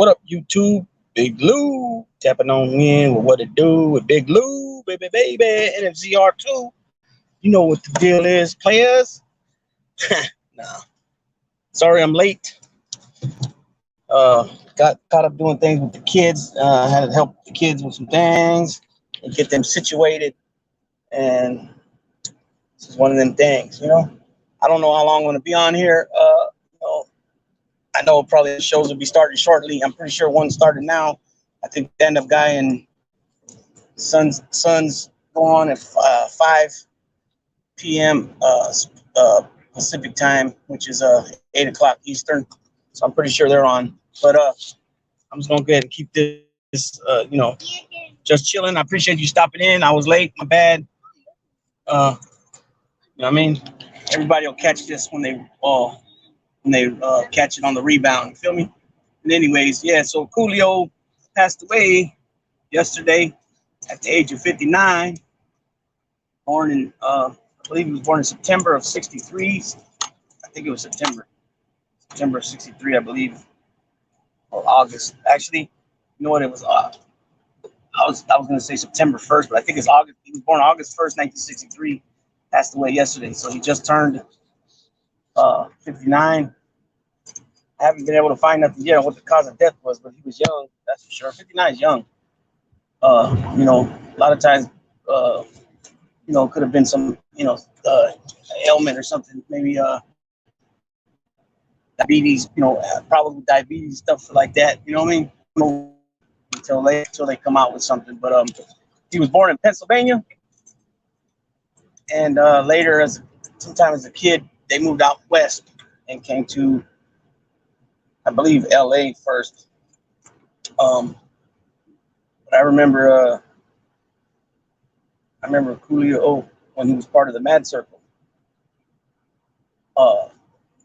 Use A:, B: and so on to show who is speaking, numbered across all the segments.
A: What up, YouTube? Big Lou tapping on in with what it do with Big Lou, baby, NFZR2. You know what the deal is, players. Nah, sorry I'm late. Got caught up doing things with the kids. Had to help the kids with some things and get them situated. And this is one of them things, I don't know how long I'm going to be on here. I know probably the shows will be starting shortly. I'm pretty sure one started now. I think the stand-up guy and Sons go on at 5 p.m. Pacific time, which is 8 o'clock Eastern. So I'm pretty sure they're on. But I'm just going to go ahead and keep this, just chilling. I appreciate you stopping in. I was late. My bad. You know what I mean? Everybody will catch this when they catch it on the rebound. You feel me? And anyways, yeah, so Coolio passed away yesterday at the age of 59. Born in, I believe he was born in September of 63. I think it was September of 63, I believe, or August. Actually, you know what, it was, I was going to say September 1st, but I think it's August. He was born August 1st, 1963, passed away yesterday. So he just turned 59. I haven't been able to find nothing yet on what the cause of death was, but he was young, that's for sure. 59 is young. A lot of times, could have been some, ailment or something, maybe diabetes, probably diabetes, stuff like that. You know what I mean? Until they come out with something. But he was born in Pennsylvania, and later, sometime as a kid, they moved out west and came to, I believe, LA first. But I remember Coolio when he was part of the Mad Circle. You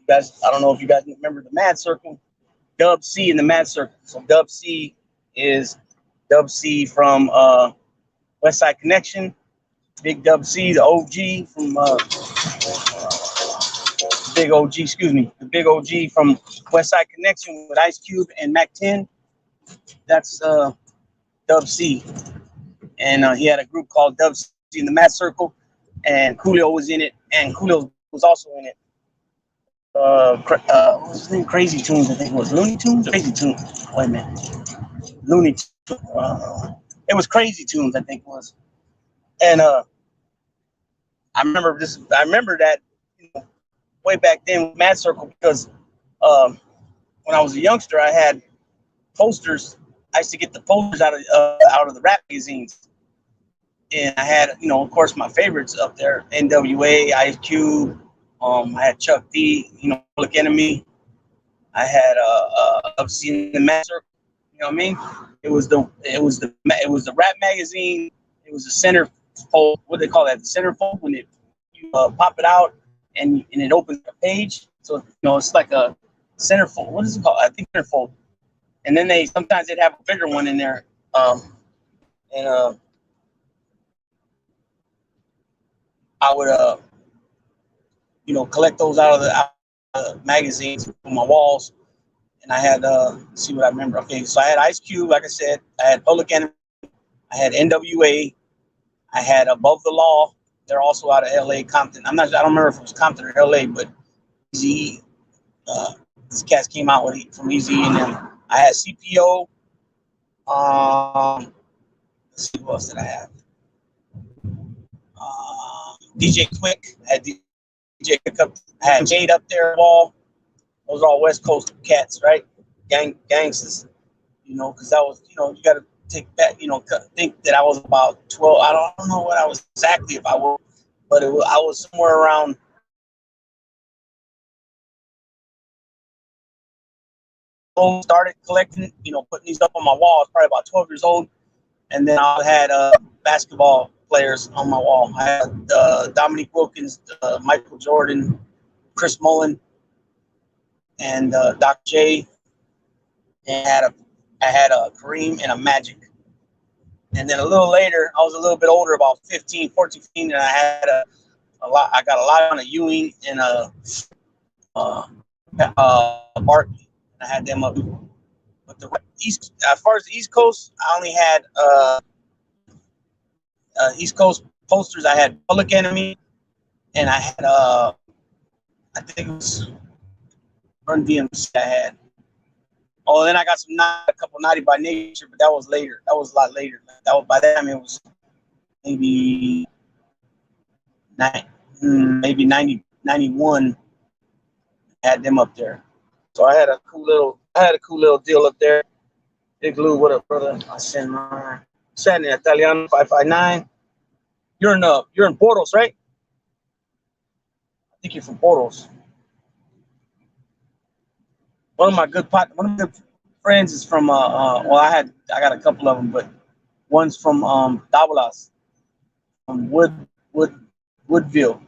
A: guys, I don't know if you guys remember the Mad Circle, Dub C in the Mad Circle. So Dub C is Dub C from West Side Connection. Big Dub C, the OG from the big OG from West Side Connection with Ice Cube and Mack 10. That's Dub C. And he had a group called Dub C in the Mad Circle, and Coolio was in it, and Coolio was also in it. What was his name? Crazy Tunes, I think it was. Looney Tunes? Crazy Tunes. Wait a minute. Looney Tunes. It was Crazy Tunes, I think it was. And I remember that way back then with Mad Circle, because when I was a youngster, I had posters. I used to get the posters out of the rap magazines. And I had, of course, my favorites up there: NWA, Ice Cube. I had Chuck D, Public Enemy. I had I've seen the Mad Circle. You know what I mean? It was the rap magazine. It was the centerfold. What do they call that? The centerfold, when you pop it out and it opens a page. So it's like a centerfold. What is it called? I think centerfold. And then sometimes they'd have a bigger one in there. I would collect those out of the magazines on my walls. And I had, see what I remember. Okay, so I had Ice Cube, like I said. I had Public Enemy. I had NWA. I had Above the Law. They're also out of LA, Compton. I don't remember if it was Compton or LA, but Eazy, these cats came out from Eazy and them. I had CPO. Let's see, what else did I have? DJ Quick. I had DJ Quick up. I had Jade up there wall. Those are all West Coast cats, right? Gangsters, because that was, you got to take that, think that I was about 12. I don't know what I was exactly, if I was, but I was somewhere around. Started collecting, putting these up on my wall. I was probably about 12 years old. And then I had basketball players on my wall. I had Dominique Wilkins, Michael Jordan, Chris Mullin, and Dr. J. And I had a Kareem and a Magic. And then a little later, I was a little bit older, about 14, 15, and I had a lot. I got a lot on a Ewing and a Barkley. And I had them up. But the East, as far as the East Coast, I only had East Coast posters. I had Public Enemy, and I had I think it was Run DMC. I had. Oh, then I got a couple Naughty by Nature, but that was later. That was a lot later. That was by that time it was maybe maybe 90, 91. Had them up there. So I had a cool little deal up there. Big Lou, what up, brother? I sent my Italiano 559. You're in Portos, right? I think you're from Portos. One of my good friends is from well, I got a couple of them, but one's from Tablas, from Woodville.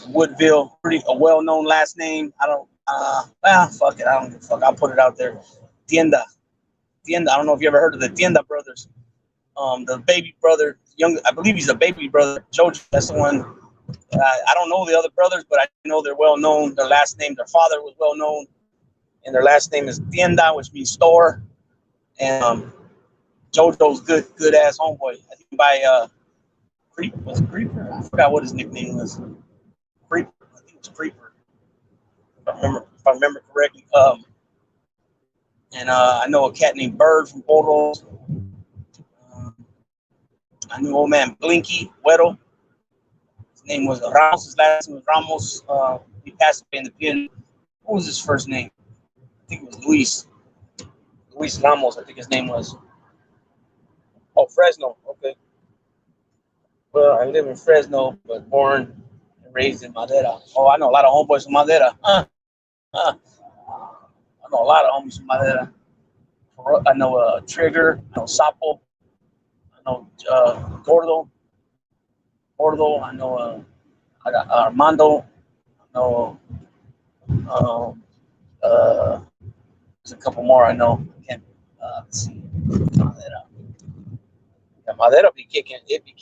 A: Woodville, pretty a well-known last name. I don't fuck it, I don't give a fuck. I'll put it out there. Tienda. I don't know if you ever heard of the Tienda brothers. The baby brother, I believe he's the baby brother. Jojo, that's the one. I don't know the other brothers, but I know they're well known. Their last name, their father was well known, and their last name is Tienda, which means store. And Jojo's good ass homeboy. I think by Creeper. I forgot what his nickname was. Creeper. I think it was Creeper. If I remember correctly. And I know a cat named Bird from Portos. I knew old man Blinky Weddle. His name was Ramos. His last name was Ramos. He passed away in the pen. What was his first name? I think it was Luis. Luis Ramos, I think his name was. Oh, Fresno. Okay. Well, I live in Fresno, but born and raised in Madera. Oh, I know a lot of homeboys from Madera. I know a lot of homies from Madera. I know Trigger. I know Sapo. I know Gordo. I know I got Armando. I know there's a couple more I know. I can't let's see. Madera. Yeah, Madera be kicking. It be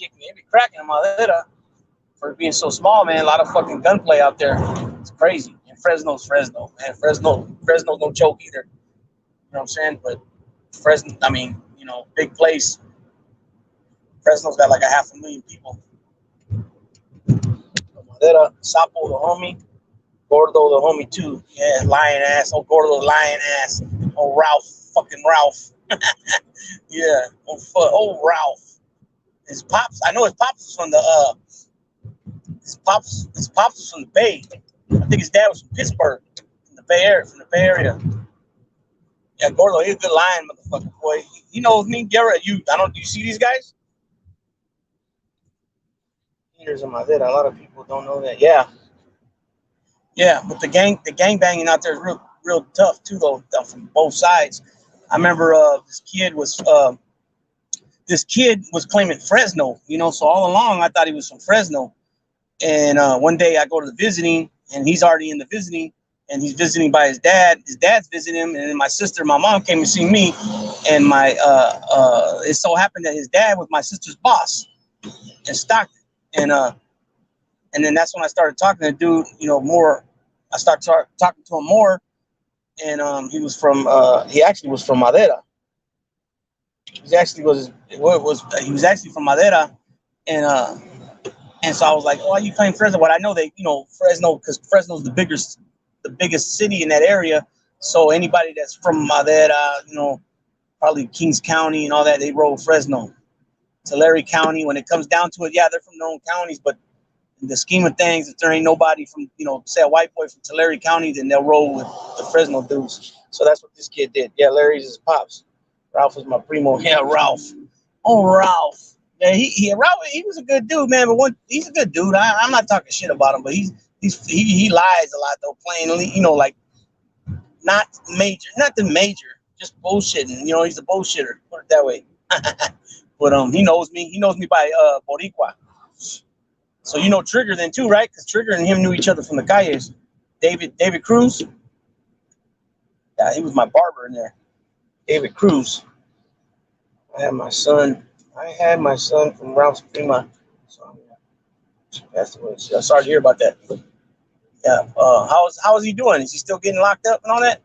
A: cracking in Madera for being so small, man. A lot of fucking gunplay out there. It's crazy. And Fresno's Fresno, man. Fresno's no joke either. You know what I'm saying? But Fresno, I mean, big place. Fresno's got like 500,000 people. Madera, Sapo, the homie. Gordo, the homie, too. Yeah, lion ass. Oh, Gordo, lion ass. Oh, Ralph. Yeah. Oh, Ralph. His pops. I know his pops was from the His pops was from the Bay. I think his dad was from Pittsburgh, from the Bay Area. Yeah, Gordo, he's a good lion, motherfucker, boy. He knows me. Do you see these guys? Here's in my head. A lot of people don't know that. Yeah, but the gang banging out there is real tough too, though, from both sides. I remember this kid was claiming Fresno, so all along I thought he was from Fresno. And one day I go to the visiting, and he's already in the visiting, and he's visiting by his dad. His dad's visiting him, and then my mom came to see me, and it so happened that his dad was my sister's boss in Stockton, and then that's when I started talking to the dude, more. I started talking to him more, and he actually was from Madera. He was actually from Madera, and so I was like, "Oh, you claim Fresno?" But I know that Fresno, because Fresno's the biggest city in that area. So anybody that's from Madera, probably Kings County and all that, they roll Fresno. Tulare County, when it comes down to it, yeah, they're from their own counties, but in the scheme of things, if there ain't nobody from, say a white boy from Tulare County, then they'll roll with the Fresno dudes. So that's what this kid did. Yeah, Larry's his pops. Ralph was my primo. Yeah, Ralph. Oh, Ralph. Yeah, Ralph, he was a good dude, man. But he's a good dude. I'm not talking shit about him, but he lies a lot though, plainly. Like not the major, just bullshitting. He's a bullshitter. Put it that way. But he knows me. He knows me by Boricua. So Trigger then too, right? Because Trigger and him knew each other from the calles. David Cruz. Yeah, he was my barber in there. David Cruz. I had my son from Ralph's prima. So that's the way. Sorry to hear about that. Yeah. How is he doing? Is he still getting locked up and all that?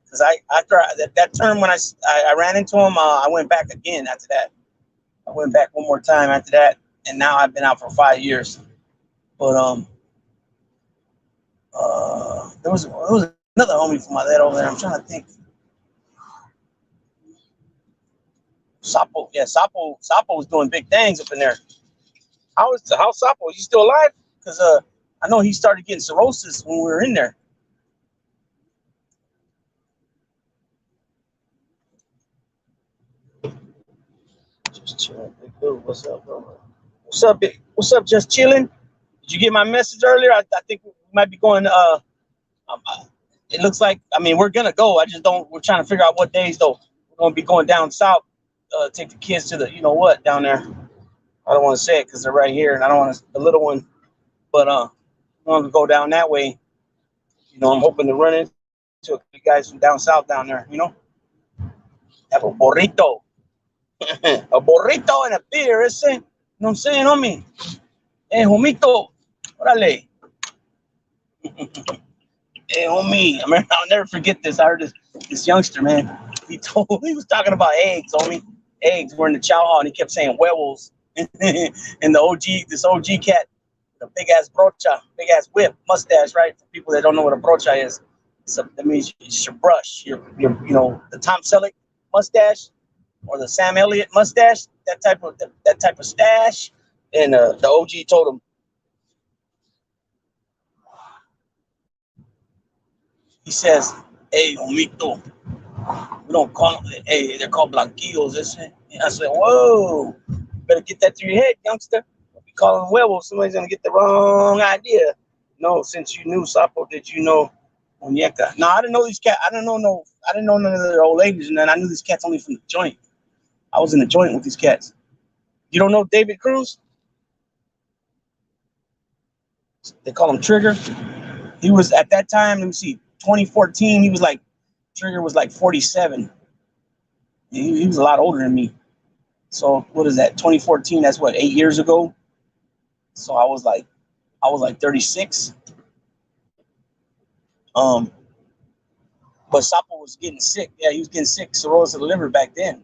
A: Because that term when I ran into him, I went back again after that. I went back one more time after that, and now I've been out for 5 years. But there was another homie from my dad over there. I'm trying to think. Sapo, yeah, Sapo was doing big things up in there. How's Sapo? Is he still alive? Because I know he started getting cirrhosis when we were in there. Just chilling, big dude. What's up, bro? What's up, big? What's up? Just chilling. Did you get my message earlier? I think we might be going. It looks like. I mean, we're gonna go. We're trying to figure out what days though. We're gonna be going down south. Take the kids to the, you know what, down there. I don't want to say it because they're right here, and I don't want to, the little one. But I'm gonna go down that way. You know, I'm hoping to run into a few guys from down south down there. You know, have a burrito, a burrito and a beer. You know what I'm saying, homie? Hey, homito, órale. Hey, homie, I'll never forget this. I heard this youngster, man. He was talking about eggs, homie. Eggs were in the chow hall, and he kept saying huevos. And this OG cat, the big ass brocha, big ass whip, mustache, right? For people that don't know what a brocha is, that means it's your brush, your you know, the Tom Selleck mustache or the Sam Elliott mustache, that type of stash. And the OG told him, he says, "Hey, homito, we don't call them. Hey, they're called blanquillos." And I said, "Whoa, better get that through your head, youngster. If you call them huevos, somebody's gonna get the wrong idea." No, since you knew Sapo, did you know Muñeca? No, I didn't know these cats. I didn't know none of their old ladies, and then I knew these cats only from the joint. I was in the joint with these cats. You don't know David Cruz? They call him Trigger. He was at that time. Let me see. 2014. He was like, Trigger was like 47. He was a lot older than me. So what is that? 2014. That's what, 8 years ago. So I was like 36. But Sapo was getting sick. Yeah, he was getting sick, cirrhosis of the liver back then,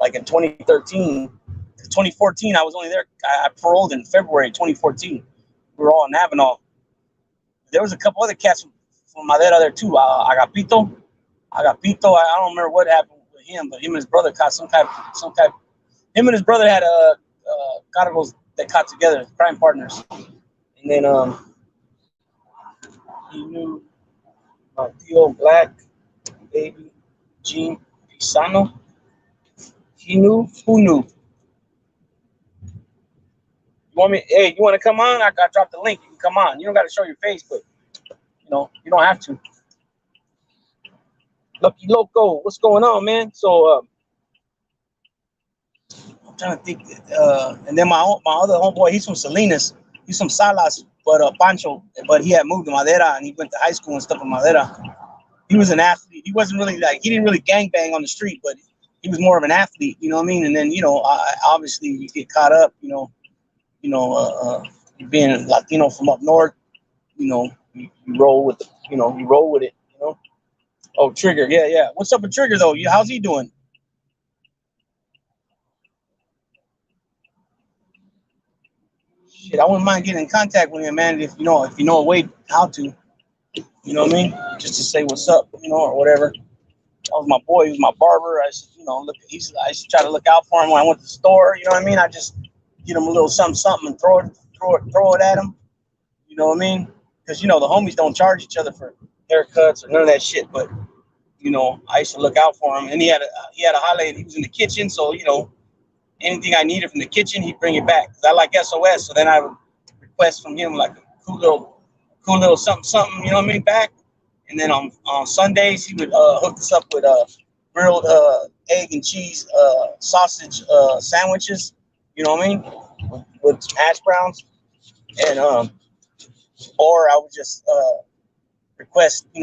A: like in 2013. 2014, I was only there. I paroled in February 2014. We were all in Avenal. There was a couple other cats from Madera there too. Agapito. I don't remember what happened with him, but him and his brother caught some type. Him and his brother had cargos that caught together, crime partners. And then he knew Tío Black, Baby, Gene Pisano. He knew. Who knew? You want me? Hey, you want to come on? I got dropped the link. You can come on. You don't got to show your face, but you know you don't have to. Lucky Loco, what's going on, man? So I'm trying to think. And then my other homeboy, he's from Salinas. He's from Salas, but Pancho. But he had moved to Madera, and he went to high school and stuff in Madera. He was an athlete. He wasn't really he didn't really gangbang on the street, but he was more of an athlete. You know what I mean? And then obviously you get caught up. Being Latino from up north, you roll with you roll with it. Oh, Trigger, yeah. What's up with Trigger though? How's he doing? Shit, I wouldn't mind getting in contact with him, man. If you know a way how to, you know what I mean? Just to say what's up, or whatever. That was my boy. He was my barber. I used to, I used to try to look out for him when I went to the store. You know what I mean? I just get him a little something and throw it at him. You know what I mean? Because the homies don't charge each other for haircuts or none of that shit. But I used to look out for him, and he had a highlight. And he was in the kitchen, so anything I needed from the kitchen, he'd bring it back. Cause I like SOS, so then I would request from him like a cool little something. You know what I mean? Back. And then on Sundays, he would hook us up with grilled egg and cheese sausage sandwiches. You know what I mean? With hash browns, and or I would just request, a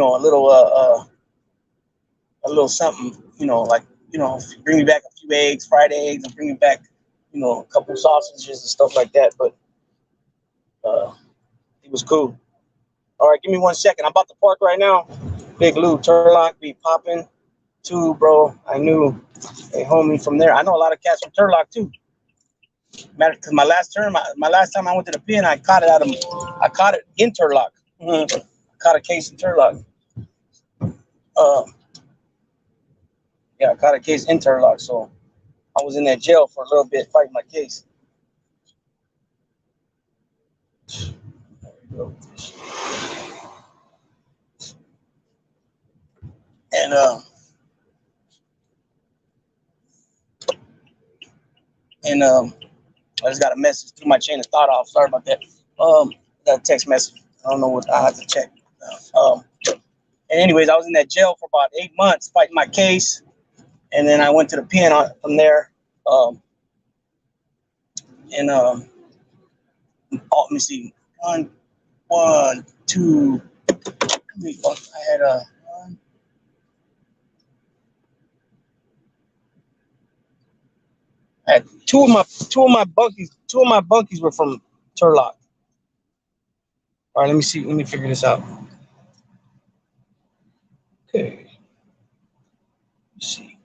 A: little something, bring me back a few eggs, fried eggs, and bring me back, a couple sausages and stuff like that. But it was cool. All right, give me 1 second. I'm about to park right now. Big Lou Turlock be popping too, bro. I knew a homie from there. I know a lot of cats from Turlock too. Matter because my last time I went to the pen, I caught it in Turlock. Caught a case in Turlock. Yeah, I caught a case in Turlock, so I was in that jail for a little bit fighting my case. There we go. And I just got a message through my chain of thought off. Sorry about that. That text message. I don't know what I have to check. And anyways, I was in that jail for about 8 months fighting my case, and then I went to the pen from there. Let me see. One, two. I had I had two of my bunkies were from Turlock. All right, let me see. Let me figure this out. Okay. Let's see.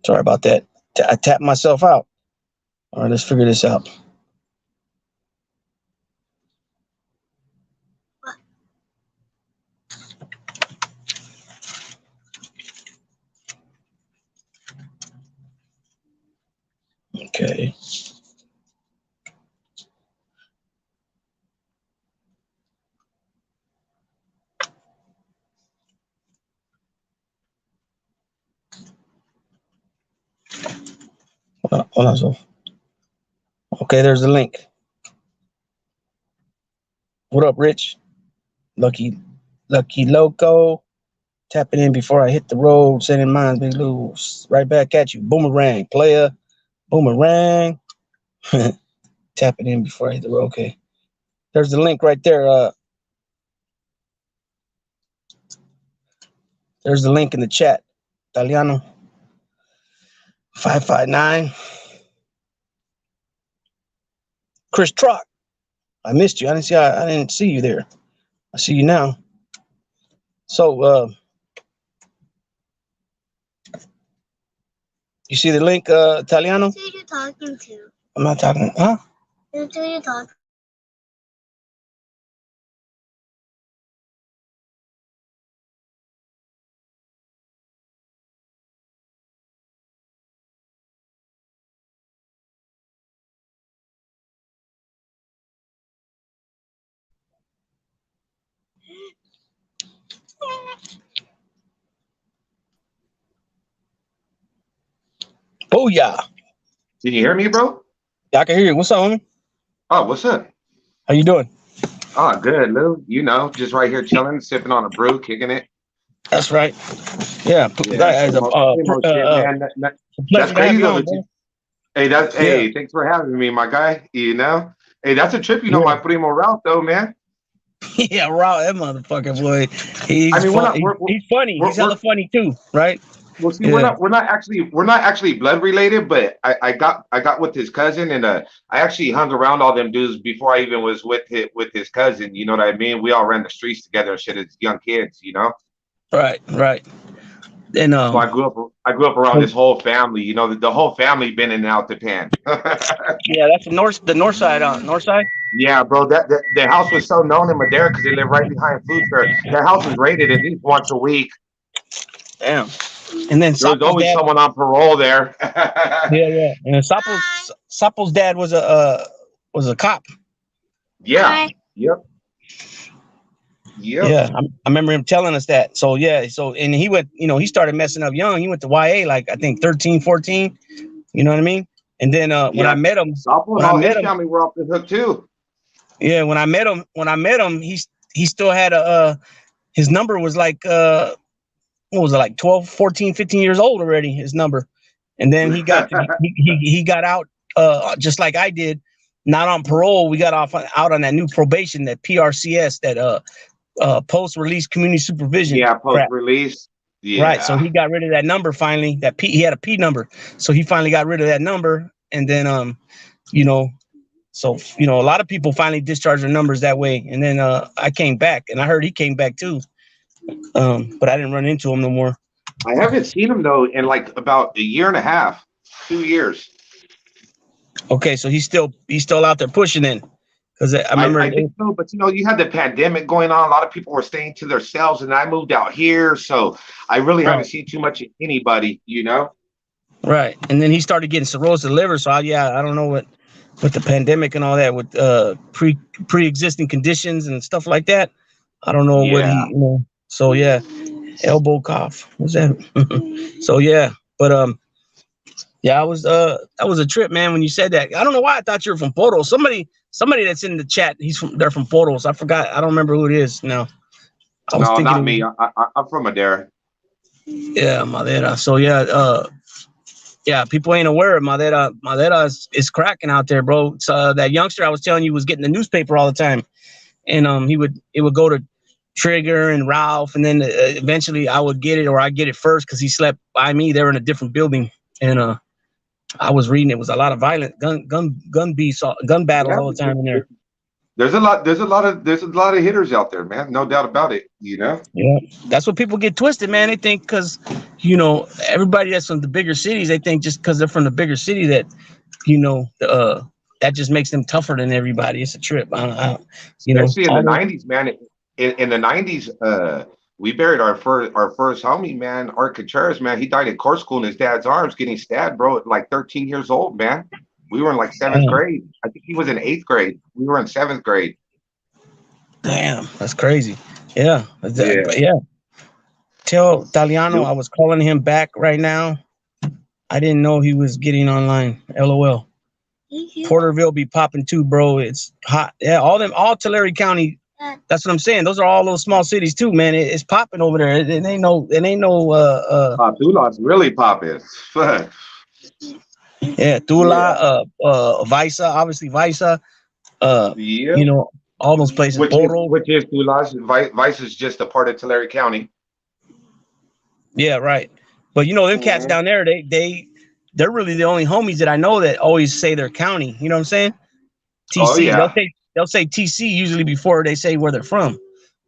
A: Sorry about that. I tapped myself out. All right, let's figure this out. Okay. Hold on, so. Okay, there's the link. What up, Rich? Lucky Loco. Tapping in before I hit the road. Sending mine, Big Lou. Right back at you. Boomerang, player. Boomerang. Tapping in before I hit the road. Okay. There's the link right there. There's the link in the chat. Italiano 559. Chris Trock. I missed you. I didn't see you there. I see you now. So you see the link, Italiano?
B: Who you're talking to?
A: I'm not talking, huh?
B: Who's who you're talking?
A: Booyah.
C: Can you hear me, bro?
A: Yeah, I can hear you. What's up, homie?
C: Oh, what's up?
A: How you doing?
C: Oh, good, Lou. You know, just right here chilling, sipping on a brew, kicking it.
A: That's right. Yeah.
C: Yeah, same old shit, man. That's crazy though. Hey, thanks for having me, my guy. You know, hey, that's a trip. You know, my primo route though, man.
A: Yeah, Raw, that motherfucker boy. He's funny. He's hella funny too, right?
C: Well, see, we're not actually blood related, but I got with his cousin, and I actually hung around all them dudes before I even was with his cousin. You know what I mean? We all ran the streets together and shit as young kids, you know.
A: Right. And
C: so I grew up around this whole family. You know, the whole family been in and out the pen.
A: Yeah, that's the north side. North side.
C: Yeah, bro. The house was so known in Madera because they live right behind Food Fair. That house was raided at least once a week.
A: Damn. And then
C: there was always someone on parole there.
A: Yeah. And Sapo's dad was a cop.
C: Yeah. Yep.
A: Yeah, I remember him telling us that. So and he went, he started messing up young. He went to YA like I think 13, 14. You know what I mean? And then when I met him,
C: Sapo and all his family were off the hook too.
A: Yeah, when I met him, he still had his number was like what was it, like 12, 14, 15 years old already, his number. And then he got he got out just like I did. not on parole. We got out on that new probation, that PRCS, that post-release community supervision.
C: Yeah,
A: crap.
C: post-release. Yeah.
A: Right. So he got rid of that number finally. He had a P number, so he finally got rid of that number. And then so a lot of people finally discharged their numbers that way. And then I came back, and I heard he came back too. But I didn't run into him no more.
C: I haven't seen him though in like about a year and a half, 2 years.
A: Okay, so he's still out there pushing in, because I remember.
C: I think so, but you had the pandemic going on. A lot of people were staying to themselves, and I moved out here, so I really haven't seen too much of anybody.
A: Right, and then he started getting cirrhosis of liver. So I don't know what with the pandemic and all that, with pre-existing conditions and stuff like that. I don't know what he. So yeah, elbow cough. What's that? So yeah, but yeah, that was a trip, man. When you said that, I don't know why I thought you were from Photos. Somebody that's in the chat, they're from Photos. I forgot. I don't remember who it is now.
C: No, not me. I'm from Madera.
A: Yeah, Madera. So yeah, people ain't aware of Madera. Madera is cracking out there, bro. So that youngster I was telling you was getting the newspaper all the time, and it would go to Trigger and Ralph, and then eventually I would get it, or I get it first because he slept by me. They were in a different building, and I was reading. It was a lot of violent gun battles all the time in there.
C: There's a lot of hitters out there, man. No doubt about it.
A: Yeah, that's what people get twisted, man. They think because everybody that's from the bigger cities, they think just because they're from the bigger city that that just makes them tougher than everybody. It's a trip.
C: Especially in the '90s, man. In the '90s, we buried our first homie, man, Art Contreras, man. He died in court school in his dad's arms, getting stabbed, bro, at like 13 years old, man. We were in like 7th grade. I think he was in 8th grade. We were in 7th grade.
A: Damn, that's crazy. Yeah. Tell Taliano I was calling him back right now. I didn't know he was getting online. LOL. Porterville be popping too, bro. It's hot. Yeah, all Tulare County. That's what I'm saying. Those are all those small cities too, man. It's popping over there. It ain't no.
C: Tula's really popping.
A: Yeah, Tula, Visa, obviously Visa. All those places.
C: Which is Tula's. Visa is just a part of Tulare County. Yeah,
A: right. But them cats down there, they're really the only homies that I know that always say their county. You know what I'm saying? TC. Oh, yeah. They'll say TC usually before they say where they're from.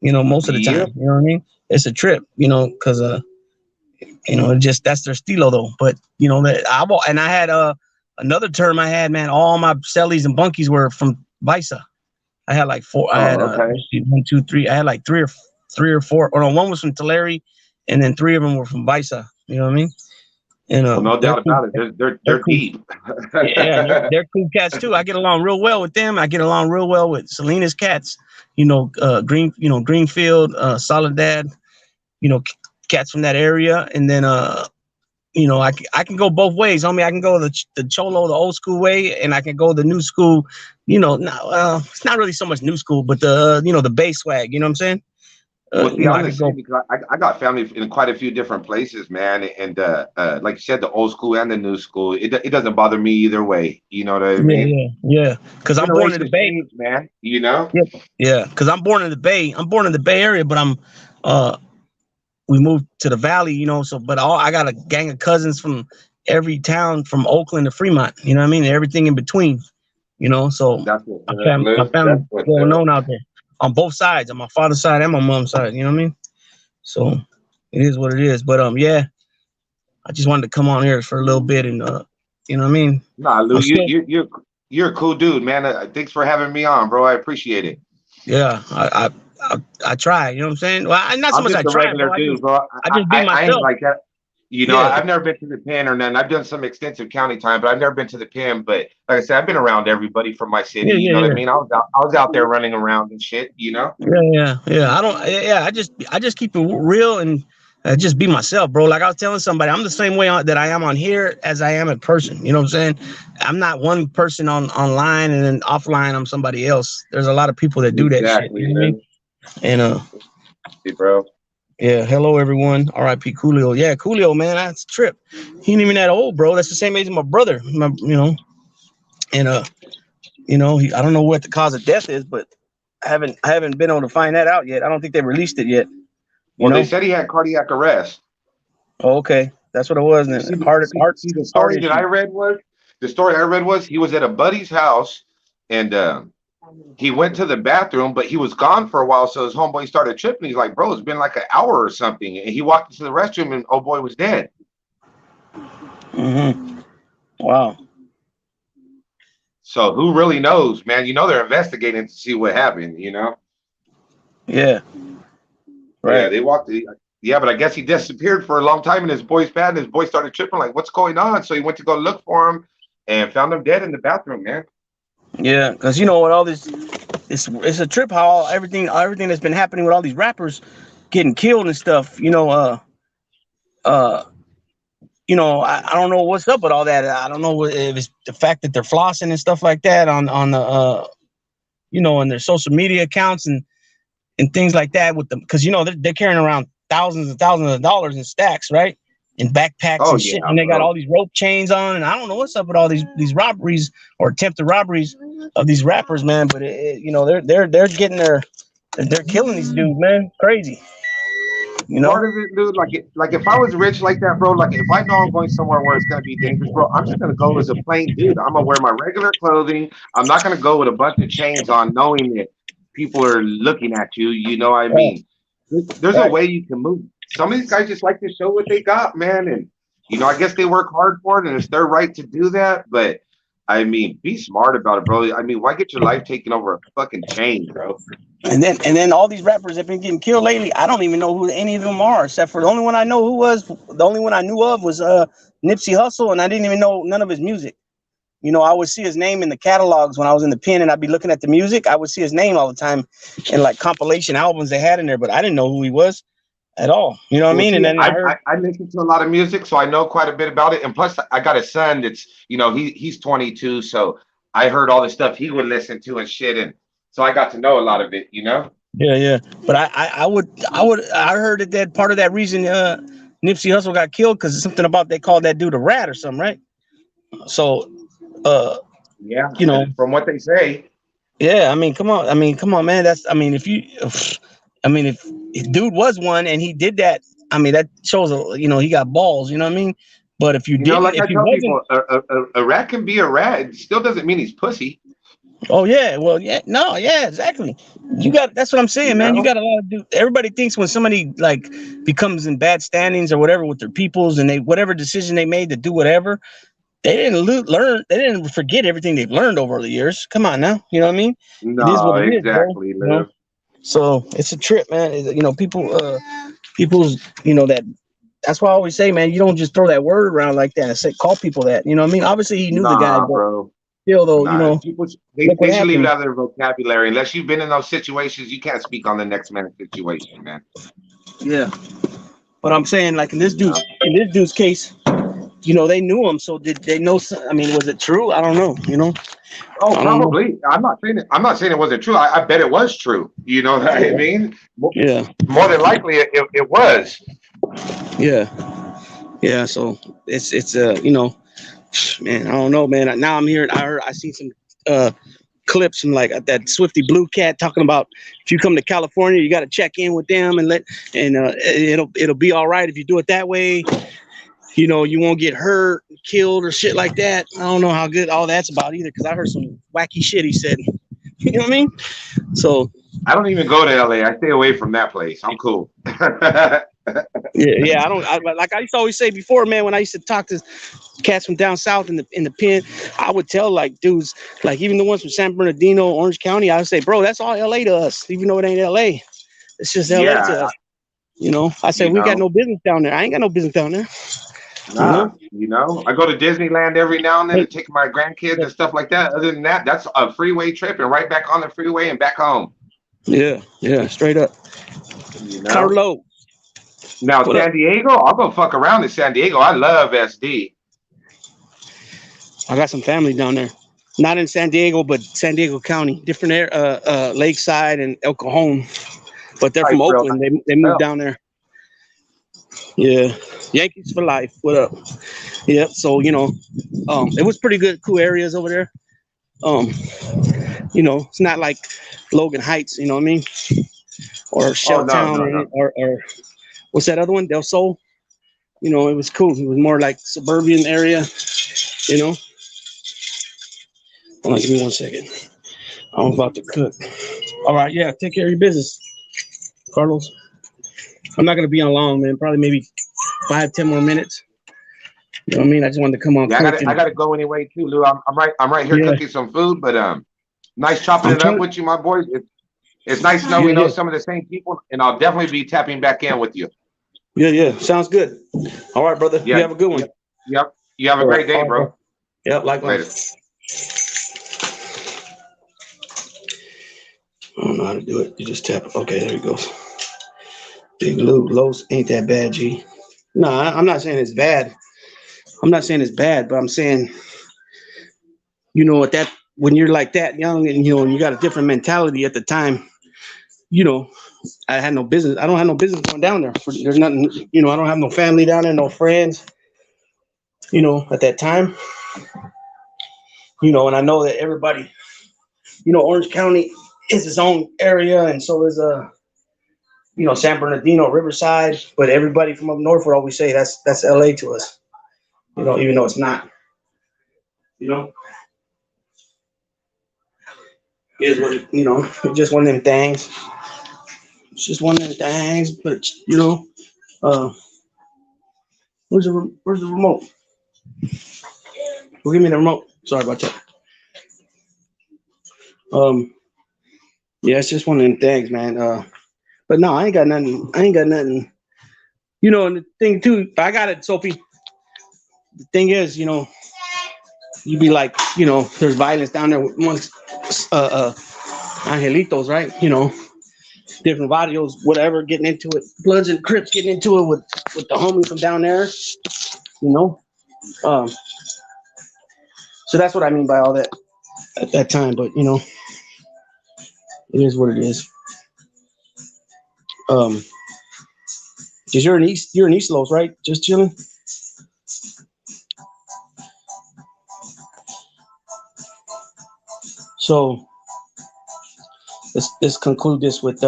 A: Most of the time. You know what I mean? It's a trip. Because just that's their stilo though. But I had another term I had, man. All my cellies and bunkies were from Visa. I had like 4. I had 1, 2, 3. I had like three or four. Or no, one was from Tulare, and then 3 of them were from Visa. You know what I mean? And
C: no doubt about it. They're cool. Deep.
A: Yeah, they're cool cats too. I get along real well with them. I get along real well with Selena's cats. Greenfield, Soledad. Cats from that area, and then I can go both ways, homie. I can go the cholo, the old school way, and I can go the new school. It's not really so much new school, but the Bay swag. You know what I'm saying?
C: Because I got family in quite a few different places, man, and like you said, the old school and the new school, it doesn't bother me either way. You know what I mean?
A: Yeah. Because I'm born in the Bay,
C: man.
A: Yeah. Because I'm born in the Bay. I'm born in the Bay Area, but we moved to the Valley, but I got a gang of cousins from every town from Oakland to Fremont, you know what I mean? And everything in between, so my family's well known out there on both sides, on my father's side and my mom's side, you know what I mean? So it is what it is. But I just wanted to come on here for a little bit and you know what I mean?
C: Nah, Lou, you're a cool dude, man. Thanks for having me on, bro. I appreciate it.
A: Yeah, I try, you know what I'm saying? Well, not so much I try, bro. I just be myself.
C: I ain't like that. I've never been to the pen or nothing. I've done some extensive county time, but I've never been to the pen. But like I said, I've been around everybody from my city. You know what I mean? I was out there running around and shit.
A: Yeah. I just keep it real and just be myself, bro. Like I was telling somebody, I'm the same way that I am on here as I am in person. You know what I'm saying? I'm not one person online and then offline I'm somebody else. There's a lot of people that do that shit. You know what I mean? And
C: hey, bro.
A: Yeah, hello everyone. R.I.P. Coolio. Yeah, Coolio, man, that's a trip. He ain't even that old, bro. That's the same age as my brother. And You know, I don't know what the cause of death is, but I haven't been able to find that out yet. I don't think they released it yet. You
C: Well, they
A: know?
C: said he had cardiac arrest.
A: Oh, okay, that's what it was. Then
C: See, see, the
A: heart
C: story that I
A: issue.
C: read was he was at a buddy's house and he went to the bathroom, but he was gone for a while. So his homeboy started tripping. He's like, "Bro, it's been like an hour or something." And he walked into the restroom, and oh boy was dead.
A: Mm-hmm. Wow.
C: So who really knows, man? You know they're investigating to see what happened. You know?
A: Yeah.
C: Yeah,
A: Right.
C: they walked. Yeah, but I guess he disappeared for a long time, and his boy's bad. And his boy started tripping, like, "What's going on?" So he went to go look for him, and found him dead in the bathroom, man.
A: Yeah, because you know what, all this, it's a trip how everything that's been happening with all these rappers getting killed and stuff. Uh, I don't know what's up with all that. I don't know if it's the fact that they're flossing and stuff like that on the on their social media accounts and things like that with them, because they're carrying around thousands and thousands of dollars in stacks, right? In backpacks
C: Oh
A: and shit,
C: yeah,
A: and they got all
C: bro.
A: these rope chains on, and I don't know what's up with all these robberies or attempted robberies of these rappers, man. But they're getting they're killing these dudes, man. Crazy, you know.
C: Part of it, dude. Like if I was rich like that, bro. Like if I know I'm going somewhere where it's gonna be dangerous, bro. I'm just gonna go as a plain dude. I'm gonna wear my regular clothing. I'm not gonna go with a bunch of chains on, knowing that people are looking at you. You know what I
A: Right,
C: mean? There's a
A: right.
C: way you can move. Some of these guys just like to show what they got, man. And I guess they work hard for it, and it's their right to do that. But I mean, be smart about it, bro. I mean, why get your life taken over a fucking chain, bro?
A: And then all these rappers that been getting killed lately, I don't even know who any of them are, except for the only one I know the only one I knew of was Nipsey Hussle, and I didn't even know none of his music. I would see his name in the catalogs when I was in the pen, and I'd be looking at the music. I would see his name all the time in like compilation albums they had in there, but I didn't know who he was at all. You know what I
C: Well,
A: mean? And
C: see,
A: then I heard,
C: I listen to a lot of music, so I know quite a bit about it. And plus, I got a son that's, he's 22, so I heard all the stuff he would listen to and shit, and so I got to know a lot of it. You know?
A: yeah, yeah. But I heard that part of that reason Nipsey Hussle got killed because it's something about they called that dude a rat or something, right? So, uh,
C: Yeah.
A: you know,
C: From what they say.
A: yeah. Come on, man. If dude was one and he did that, I mean, that shows he got balls. You know what I mean? But
C: Like
A: if
C: I
A: he
C: tell
A: wasn't,
C: people, a rat can be a rat. It still doesn't mean he's pussy.
A: oh yeah, well yeah, no, yeah, exactly. That's what I'm saying,
C: You
A: man. You
C: know?
A: got a lot of dude. Everybody thinks when somebody like becomes in bad standings or whatever with their peoples and they whatever decision they made to do whatever, they didn't learn. They didn't forget everything they've learned over the years. Come on now, you know what I mean? It is
C: No,
A: what it is, bro.
C: exactly, Liv.
A: So it's a trip, man. People's, that. That's why I always say, man, you don't just throw that word around like that and say call people that. You know what I mean? Obviously, he knew the guy,
C: Nah,
A: but
C: bro.
A: still, though,
C: Nah,
A: look what
C: they should leave it
A: happened.
C: out of their vocabulary. Unless you've been in those situations, you can't speak on the next man's situation, man.
A: Yeah, but I'm saying, like
C: You know?
A: in this dude's case, they knew him. So did they know? I mean, was it true? I don't know.
C: Oh,
A: I don't know.
C: probably. I'm not saying it wasn't true. I bet it was true. You know what I mean?
A: Yeah,
C: More than likely, it was.
A: yeah, yeah. So it's man, I don't know, man. Now I seen some clips from like that Swifty Blue Cat talking about if you come to California, you got to check in with them and it'll be all right if you do it that way. You won't get hurt, killed, or shit like that. I don't know how good all that's about either, because I heard some wacky shit he said. You know what I mean? So
C: I don't even go to LA. I stay away from that place. I'm cool.
A: yeah, I don't. Like I used to always say before, man. When I used to talk to cats from down south in the pen, I would tell like dudes, like even the ones from San Bernardino, Orange County, I would say, bro, that's all LA to us, even though it ain't LA. It's just LA to
C: Yeah,
A: us. I said
C: you
A: we got
C: know.
A: no business down there. I ain't got no business down there. You
C: Nah,
A: know.
C: I go to Disneyland every now and then
A: Hey,
C: to take my grandkids and stuff like that. Other than that, that's a freeway trip and right back on the freeway and back home.
A: yeah, straight up.
C: You know.
A: Carlo,
C: Now
A: what up?
C: San Diego, I'll go fuck around in San Diego. I love SD.
A: I got some family down there. Not in San Diego, but San Diego County, different Lakeside and El Cajon. But they're
C: Nice,
A: from
C: real
A: Oakland.
C: nice.
A: They moved
C: Well,
A: down there. Yeah, Yankees for life. What up? Yep. So it was pretty good, cool areas over there. You know, it's not like Logan Heights, you know what I mean, or
C: Oh no,
A: Shelltown,
C: no, no.
A: or what's that other one, Del Sol. You know, it was cool. It was more like suburban area. You know. Hold on, give me 1 second. I'm about to cook. All right, yeah. Take care of your business, Carlos. I'm not gonna be on long, man. Probably maybe 5, 10 more minutes. You know what I mean? I just wanted to come on
C: Yeah,
A: quick
C: I
A: and
C: gotta go anyway too, Lou. I'm right here
A: yeah.
C: cooking some food, but nice chopping
A: I'm
C: it up
A: trying.
C: with you, my boy. It's nice to know
A: Yeah,
C: we know
A: yeah,
C: some of the same people, and I'll definitely be tapping back in with you.
A: yeah, yeah. Sounds good. All right, brother. You
C: Yeah,
A: have a good one.
C: yep, yep. You have a
A: All right,
C: great day,
A: all right,
C: bro.
A: bro. Yep,
C: Later.
A: likewise. I don't know how to do it. You just tap it. Okay, there he goes. Big Lou Los ain't that bad, G. No, I'm not saying it's bad. I'm not saying it's bad, but I'm saying, you know, at that when you're like that young and you know, and you got a different mentality at the time, you know, I had no business. I don't have no business going down there. There's nothing, you know, I don't have no family down there, no friends, you know, at that time, you know, and I know that everybody, you know, Orange County is its own area, and so is you know, San Bernardino, Riverside, but everybody from up north would always say that's LA to us, you know, even though it's not, you know. Is what it, you know, it's just one of them things. It's just one of them things, but you know, uh, where's the remote? Well, give me the remote. Sorry about that. Um, yeah, it's just one of them things, man. But no, I ain't got nothing. I ain't got nothing. You know, and the thing too, I got it, Sophie. The thing is, you know, you be like, you know, there's violence down there amongst angelitos, right? You know, different barrios, whatever, getting into it, Bloods and Crips getting into it with the homie from down there, you know. Um, so that's what I mean by all that at that time. But you know, it is what it is. Um, because you're in East Los, right? Just chilling. So let's conclude this with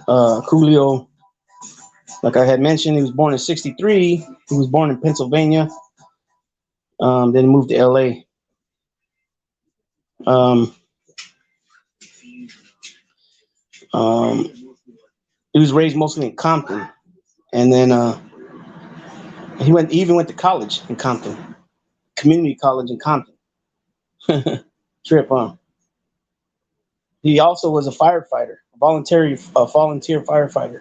A: Coolio. Like I had mentioned, he was born in '63. He was born in Pennsylvania. Then moved to LA. Um, um, he was raised mostly in Compton, and then he even went to college in Compton, community college in Compton. Trip on. He also was a firefighter, a volunteer firefighter,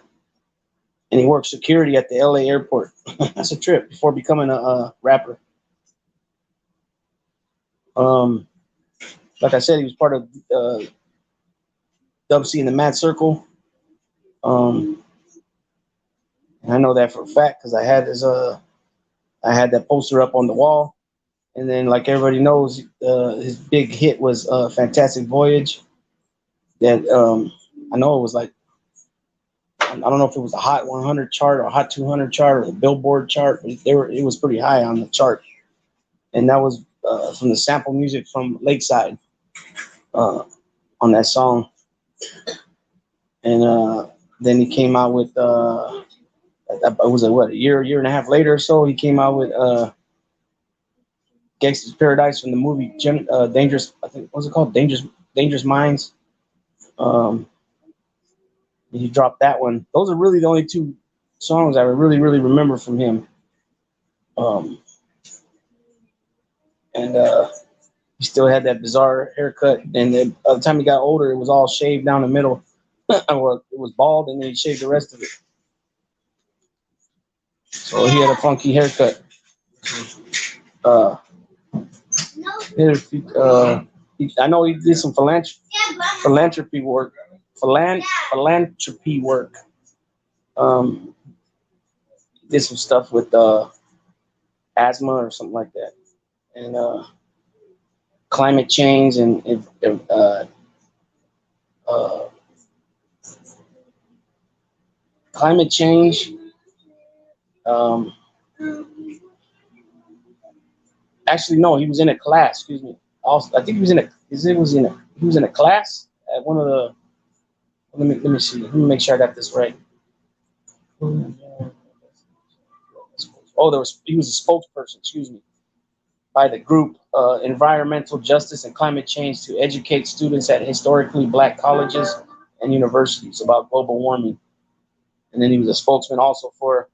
A: and he worked security at the LA airport. That's a trip before becoming a rapper. Um, like I said, he was part of Dub C in the Mad Circle. And I know that for a fact because I had that poster up on the wall. And then, like everybody knows, his big hit was "Fantastic Voyage." That I know it was like, I don't know if it was a Hot 100 chart or a Hot 200 chart or a Billboard chart, but it was pretty high on the chart. And that was from the sample music from Lakeside on that song. And then he came out with it was a year and a half later or so. He came out with Gangsta's Paradise from the movie Dangerous. I think what's it called? Dangerous Minds. Um, he dropped that one. Those are really the only two songs I really remember from him. Um, and he still had that bizarre haircut. And then by the time he got older, it was all shaved down the middle. Or it was bald, and then he shaved the rest of it. So he had a funky haircut. Uh, I know he did some philanthropy work. Philanthropy work. Did some stuff with asthma or something like that, and climate change and uh, climate change. Um, Actually, no, he was in a class. Excuse me. Also, I think he was in a class at one of the. Let me see. Let me make sure I got this right. Oh, he was a spokesperson. Excuse me, by the group Environmental Justice and Climate Change to educate students at historically black colleges and universities about global warming. And then he was a spokesman also for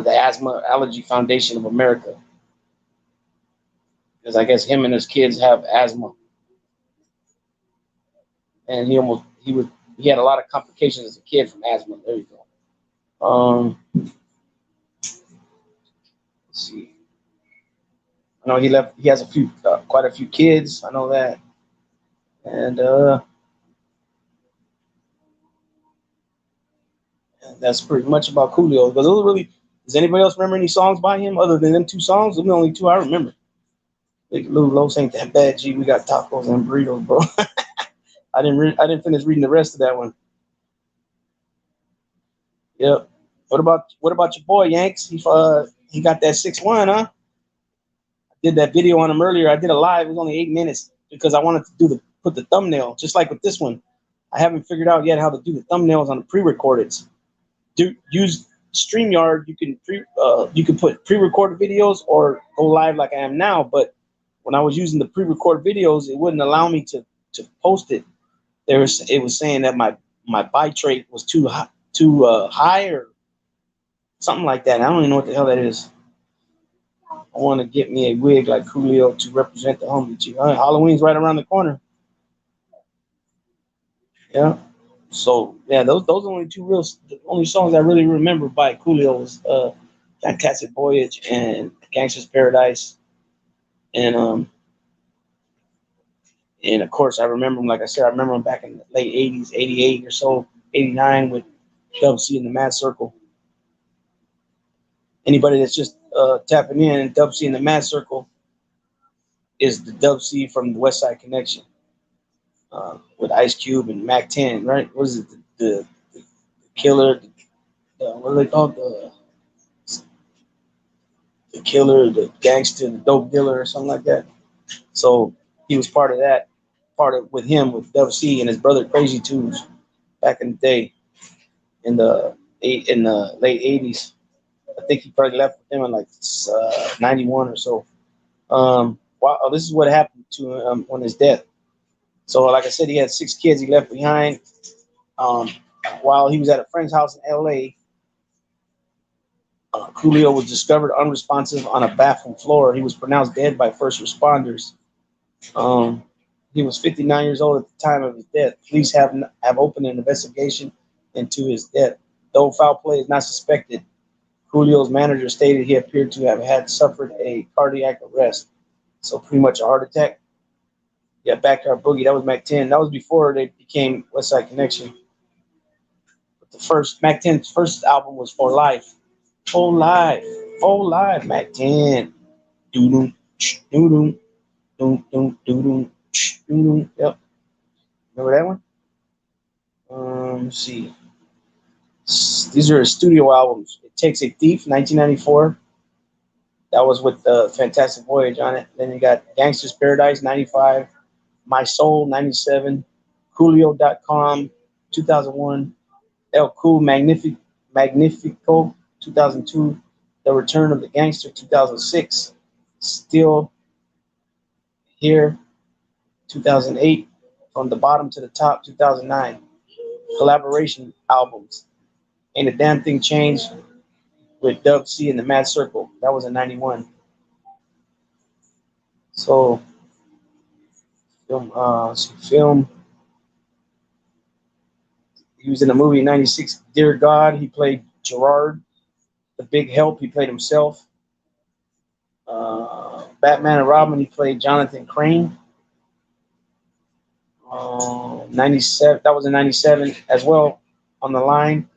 A: the Asthma Allergy Foundation of America, because I guess him and his kids have asthma, and he had a lot of complications as a kid from asthma. There you go. Let's see. I know he has quite a few kids. I know that, and that's pretty much about Coolio. But those really, does anybody else remember any songs by him other than them two songs? Those are the only two I remember. Big Lou Los ain't that bad. G, we got tacos and burritos, bro. I didn't finish reading the rest of that one. Yep. What about your boy Yanks? He got that 6'1", huh? I did that video on him earlier. I did a live. It was only 8 minutes because I wanted to put the thumbnail, just like with this one. I haven't figured out yet how to do the thumbnails on the pre-recordeds. Use StreamYard. You can put pre-recorded videos or go live like I am now. But when I was using the pre-recorded videos, it wouldn't allow me to post it. It was saying that my byte rate was too high or something like that. I don't even know what the hell that is. I want to get me a wig like Coolio to represent the homie G. Halloween's right around the corner. Yeah. So yeah, those are the only songs I really remember by Coolio was Fantastic Voyage and Gangster's Paradise. And of course I remember him, like I said, I remember him back in the late 80s, 88 or so, 89 with Dub C in the Mad Circle. Anybody that's just tapping in, Dub C in the Mad Circle is the Dub C from the West Side Connection with Ice Cube and Mack 10, right? What is it? The killer, what are they called? The killer, the gangster, the dope dealer, or something like that. So he was part of with him, with Dub C and his brother Crazy Twos back in the day in the late 80s. I think he probably left with him in like 91 or so. This is what happened to him on his death. So, like I said, he had 6 kids he left behind. While he was at a friend's house in L.A., Coolio was discovered unresponsive on a bathroom floor. He was pronounced dead by first responders. He was 59 years old at the time of his death. Police have opened an investigation into his death. Though foul play is not suspected, Coolio's manager stated he appeared to have had suffered a cardiac arrest. So pretty much a heart attack. Yeah, Backyard Boogie, that was Mack 10. That was before they became West Side Connection. But the first Mack 10's first album was For Life. For Life. For Life, Mack 10. Doo-doo, doo-doo, doo-doo, doo-doo, doo-doo. Yep. Remember that one? Let's see. These are his studio albums. It Takes a Thief, 1994. That was with the Fantastic Voyage on it. Then you got Gangster's Paradise, 95. My Soul, 97. Coolio.com, 2001. El Cool Magnifico, 2002. The Return of the Gangster, 2006. Still Here, 2008. From the Bottom to the Top, 2009. Collaboration albums. Ain't a Damn Thing Changed with Dub C and the Mad Circle. That was in 91. So, film. He was in a movie in 96, Dear God. He played Gerard. The Big Help, he played himself. Batman and Robin, he played Jonathan Crane. 97, that was in 97 as well. On the Line,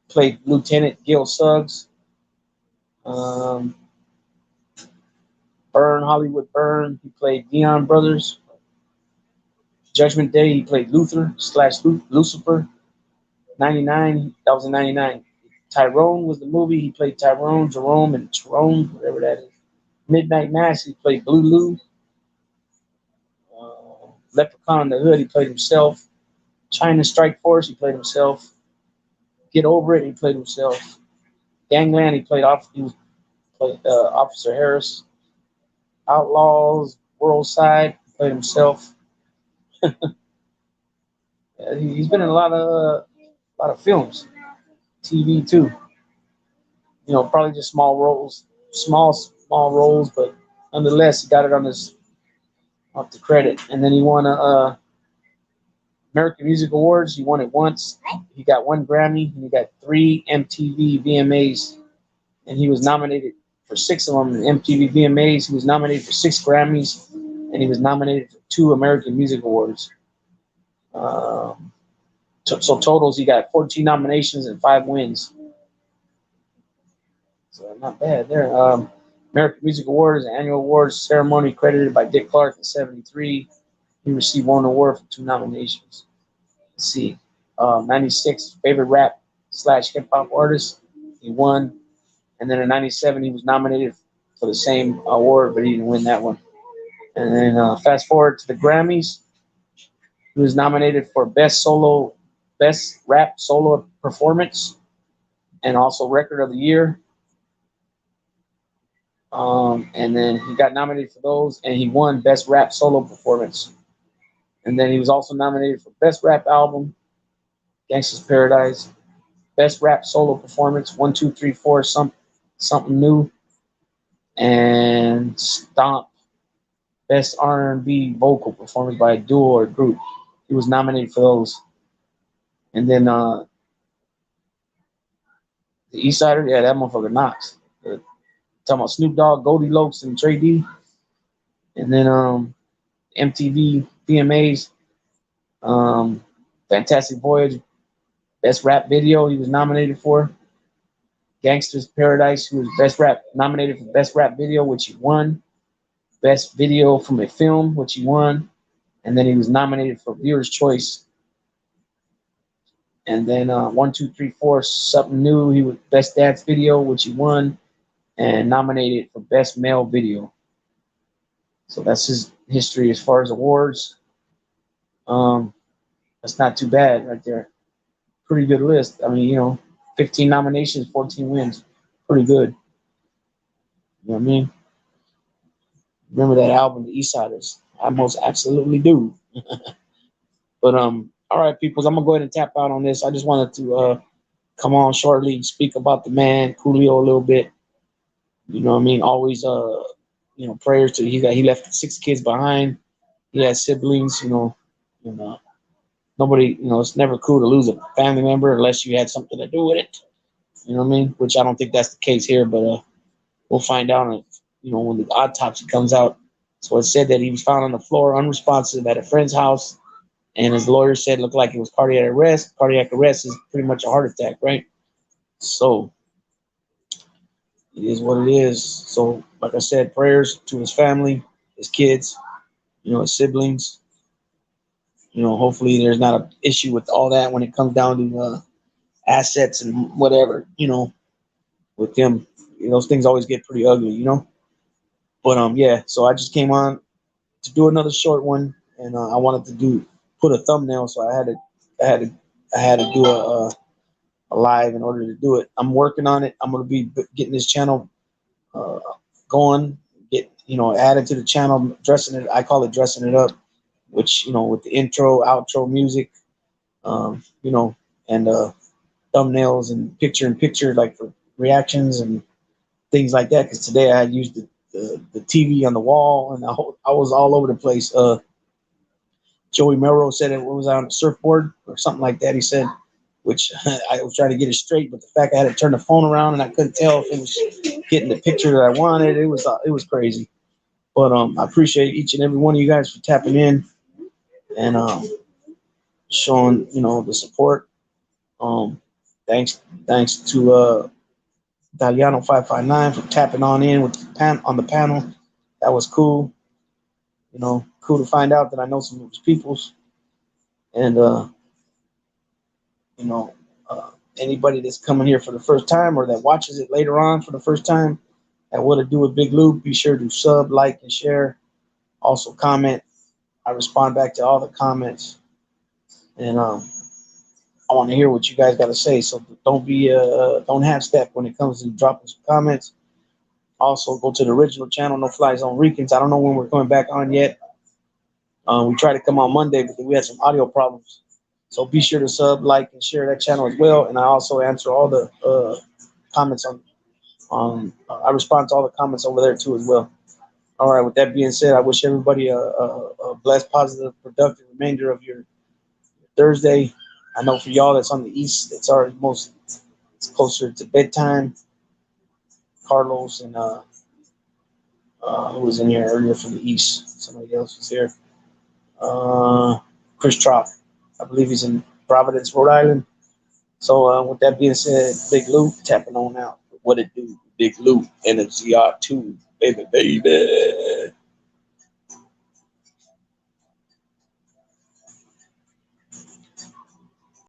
A: played Lieutenant Gil Suggs. Burn, Hollywood Burn, he played Dion Brothers. Judgment Day, he played Luther / Lucifer. 99, that was in 99. Tyrone was the movie. He played Tyrone, Jerome, and Tyrone, whatever that is.
D: Midnight Mass, he played Blue Lou. Leprechaun in the Hood, he played himself. China Strike Force, he played himself. Get Over It, he played himself. Gangland, he played Officer Harris. Outlaws, World Side, he played himself. Yeah, he's been in a lot of films, TV too. You know, probably just small roles, small roles, but nonetheless, he got it on his off the credit. And then he won a American Music Awards. He won it once. He got 1 Grammy, and he got 3 MTV VMAs, and he was nominated for 6 of them. In MTV VMAs, he was nominated for 6 Grammys, and he was nominated for 2 American Music Awards. So totals, he got 14 nominations and 5 wins. So not bad there. American Music Awards, an annual awards ceremony credited by Dick Clark in '73. He received 1 award for 2 nominations. Let's see. 96, favorite rap / hip hop artist. He won. And then in '97, he was nominated for the same award, but he didn't win that one. And then fast forward to the Grammys. He was nominated for Best Rap Solo Performance and also Record of the Year. And then he got nominated for those, and he won Best Rap Solo Performance. And then he was also nominated for Best Rap Album, Gangsta's Paradise, Best Rap Solo Performance, 1, 2, 3, 4, Something New, and Stomp, Best R&B Vocal Performance by a Duo or Group. He was nominated for those. And then the East Sider, yeah, that motherfucker knocks. Talking about Snoop Dogg, Goldilocks, and Trey D. And then MTV VMAs, Fantastic Voyage, Best Rap Video he was nominated for. Gangster's Paradise, who was nominated for Best Rap Video, which he won. Best Video from a Film, which he won. And then he was nominated for Viewer's Choice. And then 1, 2, 3, 4, Something New, he was Best Dance Video, which he won. And nominated for Best Male Video. So that's his history as far as awards. That's not too bad right there. Pretty good list. I mean, 15 nominations, 14 wins. Pretty good. You know what I mean? Remember that album, The Eastsiders? I most absolutely do. But all right, peoples, I'm gonna go ahead and tap out on this. I just wanted to come on shortly, speak about the man, Coolio, a little bit. You know what I mean? Always prayers to he left 6 kids behind. He had siblings, nobody, it's never cool to lose a family member unless you had something to do with it. You know what I mean? Which I don't think that's the case here, but we'll find out, when the autopsy comes out. So it said that he was found on the floor unresponsive at a friend's house, and his lawyer said it looked like it was cardiac arrest. Cardiac arrest is pretty much a heart attack, right? So it is what it is. So, like I said, prayers to his family, his kids, his siblings. Hopefully there's not an issue with all that when it comes down to assets and whatever, with them. Those things always get pretty ugly, But yeah, so I just came on to do another short one, and I wanted to put a thumbnail, so I had to do a live in order to do it. I'm working on it. I'm gonna be getting this channel going, added to the channel, dressing it. I call it dressing it up, which with the intro, outro music, and thumbnails and picture like for reactions and things like that. Because today I had used the TV on the wall, and I was all over the place. Joey Melrose said it was on a surfboard or something like that. He said, which I was trying to get it straight, but the fact I had to turn the phone around and I couldn't tell if it was getting the picture that I wanted, it was crazy. But I appreciate each and every one of you guys for tapping in and showing the support. Thanks to Italiano 559 for tapping on in with on the panel. That was cool. Cool to find out that I know some of his peoples. And anybody that's coming here for the first time or that watches it later on for the first time, at What It Do with Big Lou. Be sure to sub, like, and share. Also comment. I respond back to all the comments, and I want to hear what you guys got to say. So don't half step when it comes to dropping some comments. Also, go to the original channel, No Fly Zone Recons. I don't know when we're going back on yet. We tried to come on Monday, but we had some audio problems. So be sure to sub, like, and share that channel as well. And I also answer all the comments on. I respond to all the comments over there too as well. All right. With that being said, I wish everybody a blessed, positive, productive remainder of your Thursday. I know for y'all that's on the east, it's already it's closer to bedtime. Carlos and who was in here earlier from the east? Somebody else was here. Chris Trop, I believe he's in Providence, Rhode Island. So with that being said, Big Lou tapping on out. What it do, Big Lou, NFCR2, baby.